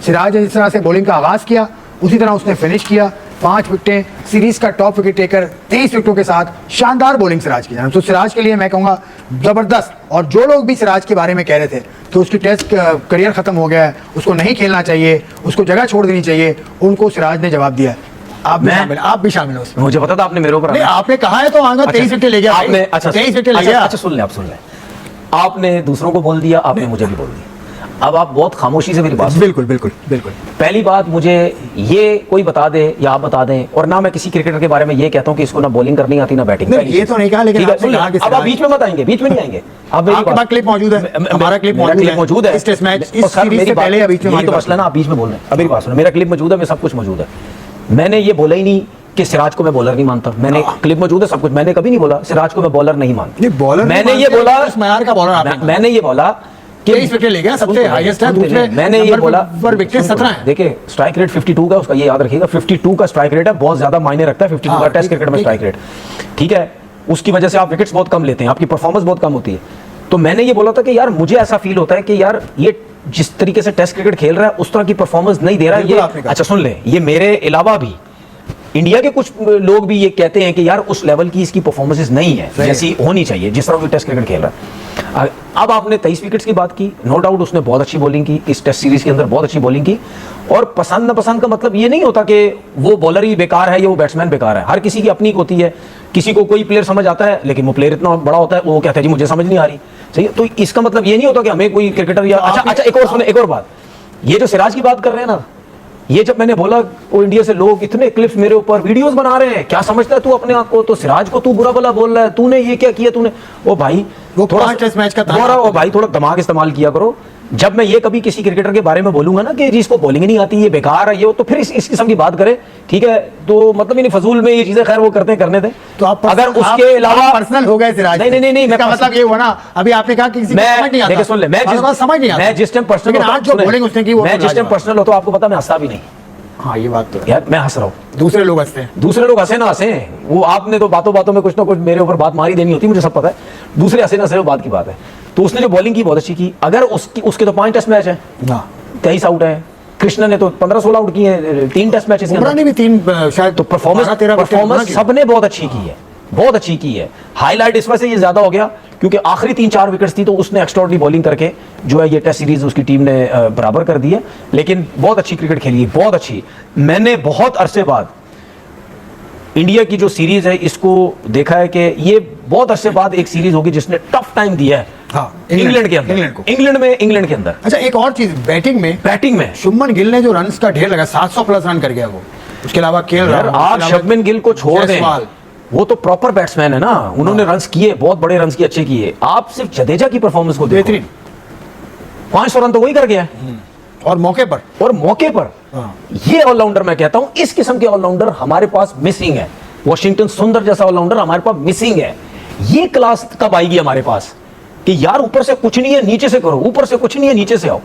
सिराज ने जिस तरह से बॉलिंग का आगाज किया उसी तरह उसने फिनिश किया। 5 विकेटें, सीरीज का टॉप विकेट टेकर, 23 विकेटों के साथ शानदार बॉलिंग सिराज की। तो सिराज के लिए मैं कहूँगा जबरदस्त। और जो लोग भी सिराज के बारे में कह रहे थे कि उसकी टेस्ट करियर खत्म हो गया है, उसको नहीं खेलना चाहिए, उसको जगह छोड़ देनी चाहिए, उनको सिराज ने जवाब दिया। आप भी शामिल हो उसमें। मुझे पता था आपने मेरे ऊपर आपने कहा है तो आऊंगा। 23 विकेट ले गया आपने। अच्छा 23 विकेट ले गया। अच्छा सुन ले, आप सुन ले। आपने दूसरों को बोल दिया, आपने मुझे भी बोल दिया। अब आप बहुत खामोशी से मेरी बात। बिल्कुल बिल्कुल बिल्कुल। पहली बात, मुझे ये कोई बता दे या आप बता दें, और ना मैं किसी क्रिकेटर के बारे में ये कहता हूँ कि इसको ना बॉलिंग करनी आती ना बैटिंग। ये तो नहीं कहा, लेकिन अब आप बीच में मत आएंगे, बीच में नहीं आएंगे। अब आपके पास क्लिप मौजूद है, हमारा क्लिप मौजूद है इस टेस्ट मैच, इस सीरीज से पहले या बीच में। तो मसला ना, आप बीच में बोल रहे हैं। अब मेरी बात सुनो, मेरा क्लिप मौजूद है, मैं सब कुछ मौजूद है। मैंने ये बोला ही नहीं कि सिराज को मैं बॉलर नहीं मानता। मैंने क्लिप मौजूद है, सब कुछ। मैंने कभी नहीं बोला सिराज को मैं बॉलर नहीं मानता। मैंने ये बोला, मैंने ये बोला कि 23 विकेट ले गया, सबसे हाईएस्ट है। दूसरे मैंने ये बोला पर विकेट 17 है। देखिए स्ट्राइक रेट 52 का, उसका ये याद रखिएगा, 52 का स्ट्राइक रेट है, बहुत ज्यादा मायने रखता है 52 का टेस्ट क्रिकेट में स्ट्राइक रेट। ठीक है, उसकी वजह से आप विकेट्स बहुत कम लेते हैं, आपकी परफॉर्मेंस बहुत कम होती है। तो मैंने ये बोला था कि यार मुझे ऐसा फील होता है कि यार ये जिस तरीके से टेस्ट क्रिकेट खेल रहा है उस तरह की परफॉर्मेंस नहीं दे रहा है ये। अच्छा सुन ले, ये मेरे अलावा भी इंडिया के कुछ लोग भी ये कहते हैं कि यार उस लेवल की इसकी परफॉर्मेंसेस नहीं है जैसी होनी चाहिए जिस तरह वो टेस्ट क्रिकेट खेल रहा है। अब आपने 23 विकेट्स की बात की, नो डाउट उसने बहुत अच्छी बॉलिंग की इस टेस्ट सीरीज के अंदर, बहुत अच्छी बॉलिंग की। और पसंद ना पसंद का मतलब ये नहीं होता कि वो बॉलर ही बेकार है या वो बैट्समैन बेकार है। हर किसी की अपनी होती है। किसी को कोई प्लेयर समझ आता है, लेकिन वो प्लेयर इतना बड़ा होता है वो कहता है जी मुझे समझ नहीं आ रही। सही है, तो इसका मतलब ये नहीं होता कि हमें कोई क्रिकेटर या अच्छा एक और सुने, एक और बात, ये जो सिराज की बात कर रहे हैं ना, ये जब मैंने बोला वो इंडिया से लोग इतने क्लिप्स मेरे ऊपर वीडियोस बना रहे हैं, क्या समझता है तू अपने आप को, तो सिराज को तू बुरा भला बोल रहा है, तूने ये क्या किया तूने। ओ भाई वो थोड़ा टेस्ट मैच का ओ भाई थोड़ा दिमाग इस्तेमाल किया करो। जब मैं ये कभी किसी क्रिकेटर के बारे में बोलूंगा ना कि जिसको बॉलिंग नहीं आती, ये बेकार है, ये तो फिर इस किस्म की बात करे, ठीक है। तो मतलब नहीं फजूल में ये चीजें खैर वो करते हैं, करने दें। तो आप अगर उसके अलावा पर्सनल हो गए सिराज, नहीं इसका मतलब ये हुआ ना, अभी आपने कहा कि किसी को समझ नहीं आता। सुन ले, मैं जिस टाइम पर्सनल हो तो आपको पता मैं हंसता भी नहीं। हाँ ये बात तो यार मैं हंस रहा हूँ, दूसरे लोग हंसते हैं, दूसरे लोग हंसे ना हंसे, वो आपने तो बातों बातों में कुछ ना कुछ मेरे ऊपर बात मारी देनी होती, मुझे सब पता है। दूसरे हंसे ना हंसे वो बात की बात है। तो उसने जो बॉलिंग की बहुत अच्छी की। अगर उसके तो 5 टेस्ट मैच है, 23 आउट है। कृष्णा ने तो 15-16 आउट किए हैं 3 टेस्ट मैचेस के अंदर, भी 3 शायद। तो परफॉर्मेंस सबने बहुत अच्छी की है, बहुत अच्छी की है। हाईलाइट इस वजह से ये ज्यादा हो गया क्योंकि आखिरी 3-4 विकेट्स थी तो उसने एक्स्ट्राऑर्डिनरी बॉलिंग करके जो है ये टेस्ट सीरीज उसकी टीम ने बराबर कर दी है। लेकिन बहुत अच्छी क्रिकेट खेली है, बहुत अच्छी। मैंने बहुत अरसे बाद इंडिया की जो सीरीज है इसको देखा है कि ये बहुत अरसे बाद एक सीरीज होगी जिसने टफ टाइम दिया है। हाँ, इंग्लैंड के अंदर, इंग्लैंड के अंदर। अच्छा एक और चीज, बैटिंग में शुभमन गिल ने जो रन्स का ढेर लगा, 700 प्लस रन कर गया वो। उसके अलावा केएल राहुल, आप शुभमन गिल को छोड़ दें, वो तो प्रॉपर बैट्समैन है ना, उन्होंने रन्स किए, बहुत बड़े रन्स किए, अच्छे किए। आप सिर्फ जडेजा की परफॉर्मेंस को देखो, 500 रन तो वही कर गया है और मौके पर। ये ऑलराउंडर मैं कहता हूं, इस किस्म के ऑलराउंडर हमारे पास मिसिंग है। वॉशिंगटन सुंदर जैसा ऑलराउंडर हमारे पास मिसिंग है। ये क्लास कब आएगी हमारे पास कि यार ऊपर से कुछ नहीं है नीचे से करो, ऊपर से कुछ नहीं है नीचे से आओ।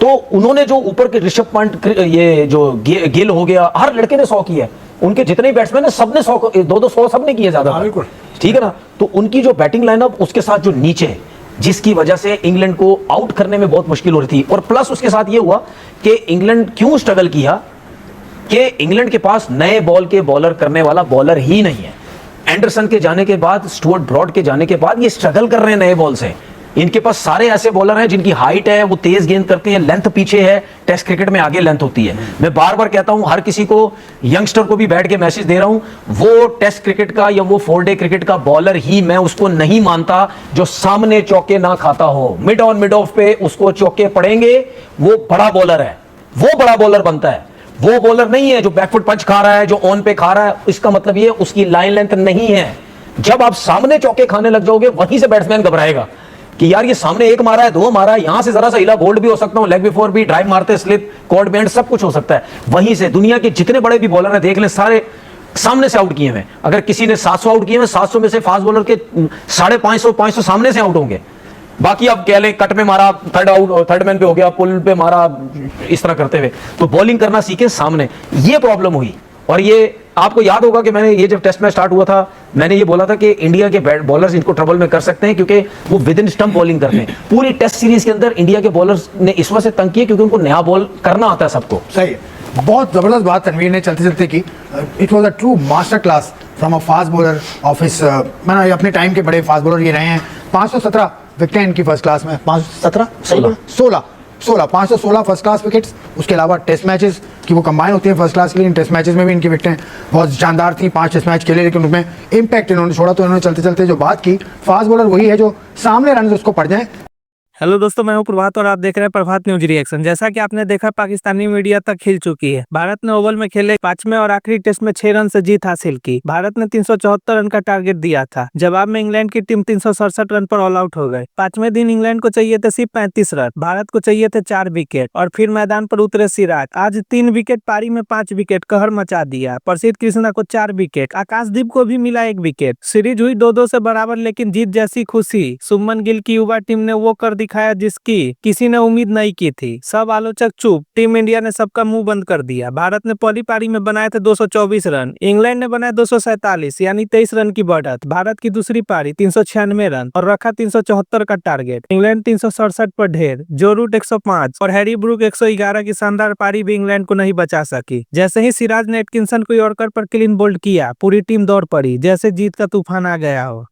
तो उन्होंने जो ऊपर के ऋषभ पंत, ये जो गिल हो गया, हर लड़के ने 100 किया है। उनके जितने बैट्समैन है सबने 100 सबने किए ज्यादा, ठीक है ना। तो उनकी जो बैटिंग लाइनअप, उसके साथ जो नीचे है, जिसकी वजह से इंग्लैंड को आउट करने में बहुत मुश्किल हो रही थी। और प्लस उसके साथ ये हुआ कि इंग्लैंड क्यों स्ट्रगल किया कि इंग्लैंड के पास नए बॉल के बॉलर करने वाला बॉलर ही नहीं है। एंडरसन के जाने के बाद, स्टुअर्ट ब्रॉड के जाने के बाद ये स्ट्रगल कर रहे हैं नए बॉल से। इनके पास सारे ऐसे बॉलर हैं जिनकी हाइट है, वो तेज गेंद करते हैं, लेंथ पीछे है। टेस्ट क्रिकेट में आगे लेंथ होती है। मैं बार बार कहता हूं, हर किसी को, यंगस्टर को भी बैठ के मैसेज दे रहा हूं, वो टेस्ट क्रिकेट का या वो 4 डे क्रिकेट का बॉलर ही मैं उसको नहीं मानता जो सामने चौके ना खाता हो। मिड ऑन मिड ऑफ पे उसको चौके पड़ेंगे, वो बड़ा बॉलर है, वो बड़ा बॉलर बनता है। वो बॉलर नहीं है जो बैकफुट पंच खा रहा है, जो ऑन पे खा रहा है। इसका मतलब ये उसकी लाइन लेंथ नहीं है। जब आप सामने चौके खाने लग जाओगे, वहीं से बैट्समैन घबराएगा कि यार ये सामने 1 मारा है, 2 मारा है, यहां से जरा सा हिला, बोल्ड भी हो सकता हूं, लेग बिफोर भी, ड्राइव मारते, स्लिप, कॉर्ड बैंड, सब कुछ हो सकता है। वहीं से दुनिया के जितने बड़े भी बॉलर हैं देख लें, सारे सामने से आउट किए हैं। अगर किसी ने 700 आउट किए हैं, 700 में से फास्ट बॉलर के 550 सामने से आउट होंगे। बाकी आप कह लें कट में मारा, थर्ड मैन पे हो गया, पुल पे मारा, इस तरह करते हुए। तो बॉलिंग करना सीखे सामने। ये प्रॉब्लम हुई और ये आपको याद होगा कि मैंने ये जब टेस्ट मैच स्टार्ट हुआ था, मैंने ये बोला था कि इंडिया के बॉलर्स इनको ट्रबल में कर सकते हैं क्योंकि वो विद इन स्टंप बॉलिंग करते हैं। पूरी टेस्ट सीरीज के अंदर इंडिया के बॉलर्स ने इस वजह से तंग किया क्योंकि उनको नया बॉल करना आता है सबको। सही है, बहुत जबरदस्त बात तनवीर ने चलते चलते की। It was a true master class from a fast bowler of his, मैंने अपने टाइम के बड़े फास्ट बॉलर ये रहे हैं। 517 विकेटें इनकी फर्स्ट क्लास में, 517 16 516 फर्स्ट क्लास विकेट्स। उसके अलावा टेस्ट मैचेस की वो कंबाइन होती हैं फर्स्ट क्लास के लिए। इन टेस्ट मैचेस में भी इनकी विकेटें बहुत शानदार थी। 5 टेस्ट मैच खेले लेकिन उनमें इम्पैक्ट इन्होंने छोड़ा। तो इन्होंने चलते चलते जो बात की, फास्ट बॉलर वही है जो सामने रन उसको पड़ जाए। हेलो दोस्तों, मैं हूं प्रभात और आप देख रहे हैं प्रभात न्यूज रिएक्शन। जैसा कि आपने देखा, पाकिस्तानी मीडिया तक खिल चुकी है। भारत ने ओवल में खेले 5वें और आखिरी टेस्ट में 6 रन से जीत हासिल की। भारत ने 374 रन का टारगेट दिया था। जवाब में इंग्लैंड की टीम 367 रन पर ऑल आउट हो गए। 5वें दिन इंग्लैंड को चाहिए थे सिर्फ 35 रन, भारत को चाहिए थे 4 विकेट और फिर मैदान पर उतरे सिराज। आज 3 विकेट पारी में 5 विकेट कहर मचा दिया। प्रसिद्ध कृष्णा को 4 विकेट, आकाशदीप को भी मिला 1 विकेट। सीरीज हुई 2-2 से बराबर, लेकिन जीत जैसी खुशी शुभमन गिल की युवा टीम ने वो कर दिखाया जिसकी किसी ने उम्मीद नहीं की थी। सब आलोचक चुप, टीम इंडिया ने सबका मुंह बंद कर दिया। भारत ने पहली पारी में बनाए थे 224 रन, इंग्लैंड ने बनाए 247 यानी 23 रन की बढ़त। भारत की दूसरी पारी 396 रन और रखा 374 का टारगेट। इंग्लैंड 367 पर ढेर, जो रूट 105 और हैरी ब्रूक 111 की शानदार पारी भी इंग्लैंड को नहीं बचा सकी। जैसे ही सिराज ने एटकिंसन को यॉर्कर पर क्लीन बोल्ड किया, पूरी टीम दौड़ पड़ी जैसे जीत का तूफान आ गया हो।